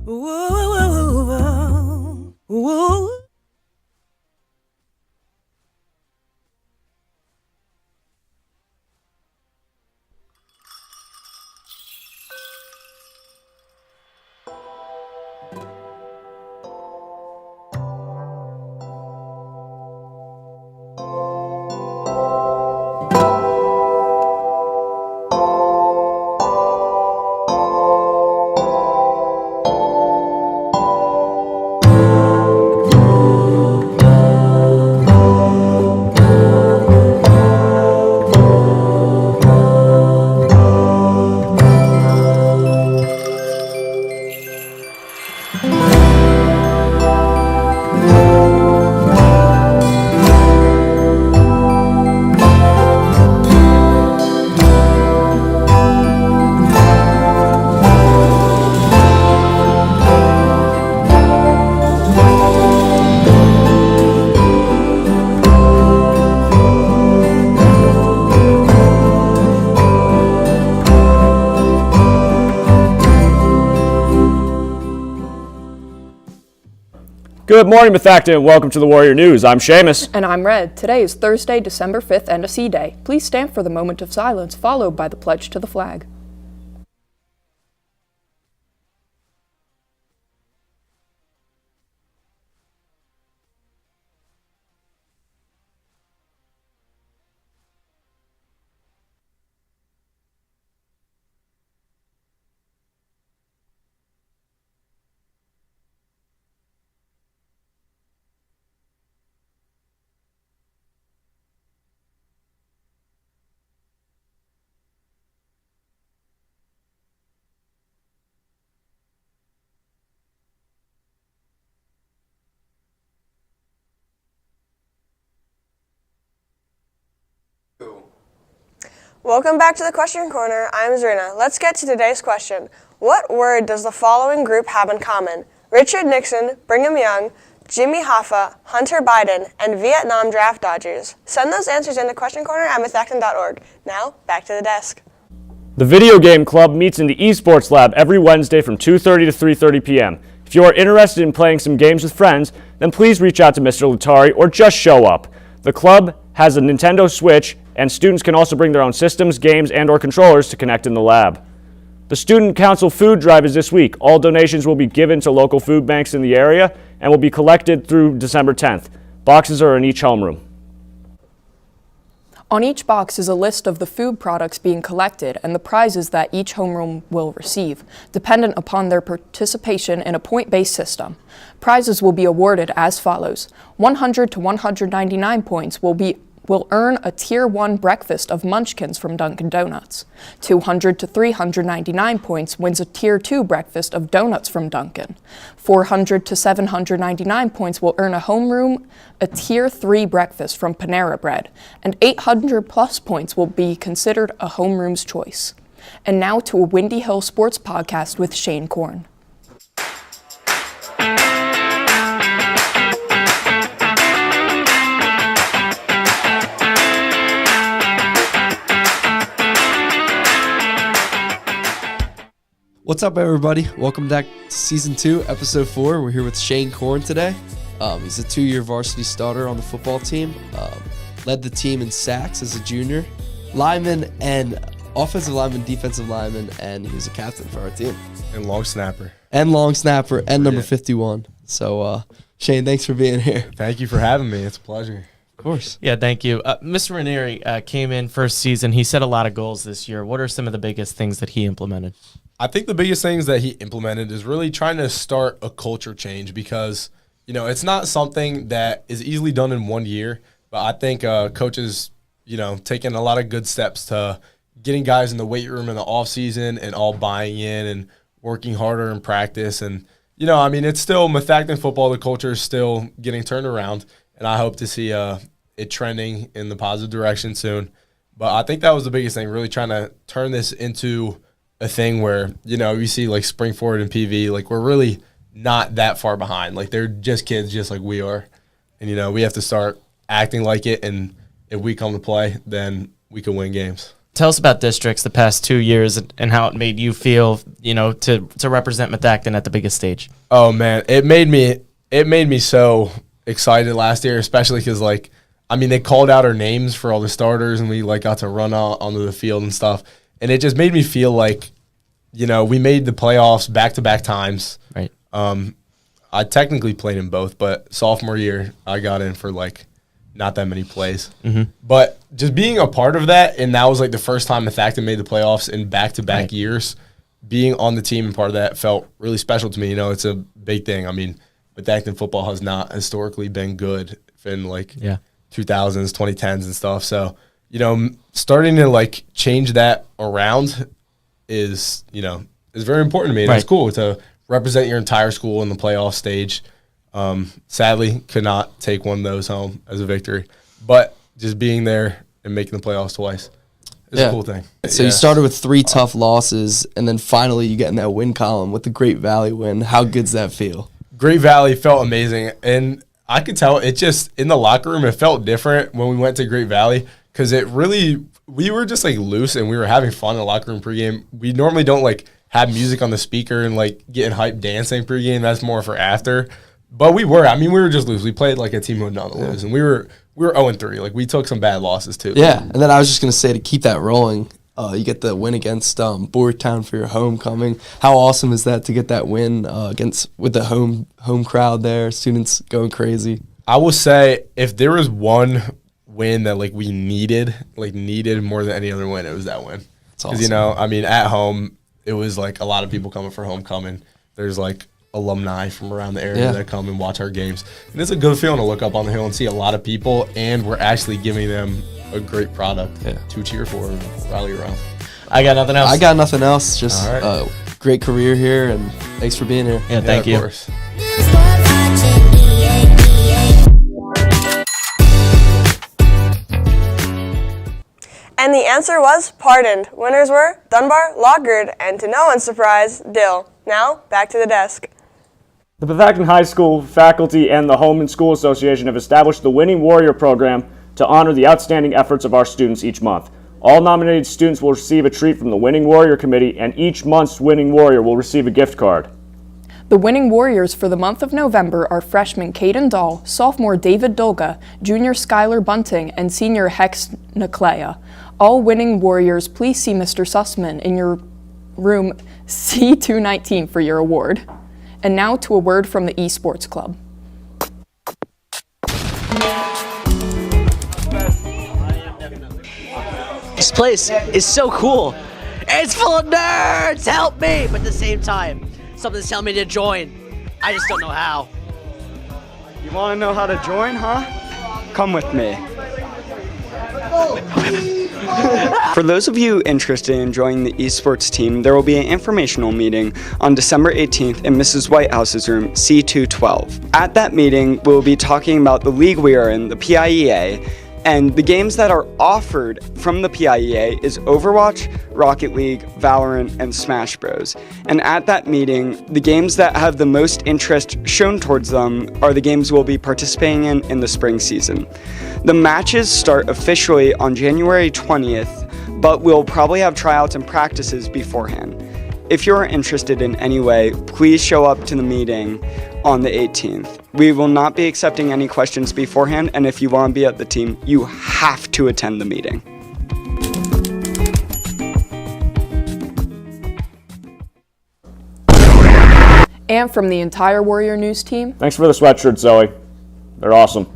Ooh, ooh. Good morning, Methacton, and welcome to the Warrior News. I'm Seamus. And I'm Red. Today is Thursday, December 5th, NSC Day. Please stand for the moment of silence, followed by the pledge to the flag. Welcome back to the Question Corner. I'm Zarina. Let's get to today's question. What word does the following group have in common? Richard Nixon, Brigham Young, Jimmy Hoffa, Hunter Biden, and Vietnam draft dodgers. Send those answers into questioncorner@methacton.org. Now, back to the desk. The Video Game Club meets in the Esports Lab every Wednesday from 2:30 to 3:30 p.m. If you are interested in playing some games with friends, then please reach out to Mr. Latari or just show up. The club has a Nintendo Switch, and students can also bring their own systems, games, and/or controllers to connect in the lab. The Student Council food drive is this week. All donations will be given to local food banks in the area and will be collected through December 10th. Boxes are in each homeroom. On each box is a list of the food products being collected and the prizes that each homeroom will receive, dependent upon their participation in a point-based system. Prizes will be awarded as follows. 100 to 199 points will earn a Tier 1 breakfast of Munchkins from Dunkin' Donuts. 200 to 399 points wins a Tier 2 breakfast of donuts from Dunkin'. 400 to 799 points will earn a homeroom a Tier 3 breakfast from Panera Bread. And 800 plus points will be considered a homeroom's choice. And now to a Windy Hill Sports Podcast with Shane Korn. What's up, everybody? Welcome back to Season 2, Episode 4. We're here with Shane Korn today. He's a 2-year varsity starter on the football team. Led the team in sacks as a junior. Lineman and offensive lineman, defensive lineman, and he was a captain for our team. And long snapper. And number 51. So, Shane, thanks for being here. Thank you for having me. It's a pleasure. Of course. Yeah, thank you. Mr. Ranieri came in first season. He set a lot of goals this year. What are some of the biggest things that he implemented? I think the biggest things that he implemented is really trying to start a culture change because, you know, it's not something that is easily done in 1 year. But I think coaches, you know, taking a lot of good steps to getting guys in the weight room in the off season and all buying in and working harder in practice. And, you know, I mean, it's still Methacton football. The culture is still getting turned around. And I hope to see it trending in the positive direction soon. But I think that was the biggest thing, really trying to turn this into a thing where, you know, you see like Springford and PV, like we're really not that far behind. Like they're just kids just like we are. And, you know, we have to start acting like it. And if we come to play, then we can win games. Tell us about districts the past 2 years and how it made you feel, to represent Methacton at the biggest stage. Oh man, it made me so excited last year, especially because they called out our names for all the starters, and we got to run out onto the field and stuff, and it just made me feel like, we made the playoffs back-to-back times. Right. I technically played in both, but sophomore year I got in for not that many plays. Mm-hmm. But just being a part of that, and that was the first time Methacton made the playoffs in back-to-back years, being on the team and part of that felt really special to me. It's a big thing. Methacton football has not historically been good in 2000s, 2010s and stuff. So, starting to change that around is very important to me. And It's cool to represent your entire school in the playoff stage. Sadly, could not take one of those home as a victory, but just being there and making the playoffs twice is a cool thing. So you started with 3 tough losses, and then finally you get in that win column with the Great Valley win. How good's that feel? Great Valley felt amazing, and I could tell it just in the locker room. It felt different when we went to Great Valley because we were just loose and we were having fun in the locker room pregame. We normally don't have music on the speaker and getting hyped dancing pregame. That's more for after. But we were. We were just loose. We played a team who had nothing to lose, and we were 0-3. We took some bad losses too. Yeah, and then I was just gonna say, to keep that rolling, you get the win against Boardtown for your homecoming. How awesome is that to get that win with the home crowd there, students going crazy? I will say, if there was one win that we needed more than any other win, it was that win. Because awesome. At home it was a lot of people coming for homecoming. There's alumni from around the area that come and watch our games. And it's a good feeling to look up on the hill and see a lot of people, and we're actually giving them a great product to cheer for and rally around. I got nothing else. I got nothing else. Just right. Great career here, and thanks for being here. Yeah, thank you. Of course. And the answer was pardoned. Winners were Dunbar, Lockgard, and to no one's surprise, Dill. Now, back to the desk. The Methacton High School faculty and the Home and School Association have established the Winning Warrior program to honor the outstanding efforts of our students each month. All nominated students will receive a treat from the Winning Warrior Committee, and each month's Winning Warrior will receive a gift card. The winning warriors for the month of November are freshman Caden Dahl, sophomore David Dolga, junior Skylar Bunting, and senior Hex Naklea. All winning warriors, please see Mr. Sussman in your room C219 for your award. And now to a word from the Esports Club. This place is so cool. It's full of nerds, help me! But at the same time, something's telling me to join. I just don't know how. You want to know how to join, huh? Come with me. For those of you interested in joining the esports team, there will be an informational meeting on December 18th in Mrs. Whitehouse's room C212. At that meeting, we'll be talking about the league we are in, the PIEA, and the games that are offered from the PIEA is Overwatch, Rocket League, Valorant, and Smash Bros. And at that meeting, the games that have the most interest shown towards them are the games we'll be participating in the spring season. The matches start officially on January 20th, but we'll probably have tryouts and practices beforehand. If you're interested in any way, please show up to the meeting on the 18th. We will not be accepting any questions beforehand, and if you want to be at the team, you have to attend the meeting. And from the entire Warrior News team, Thanks for the sweatshirt, Zoe. They're awesome.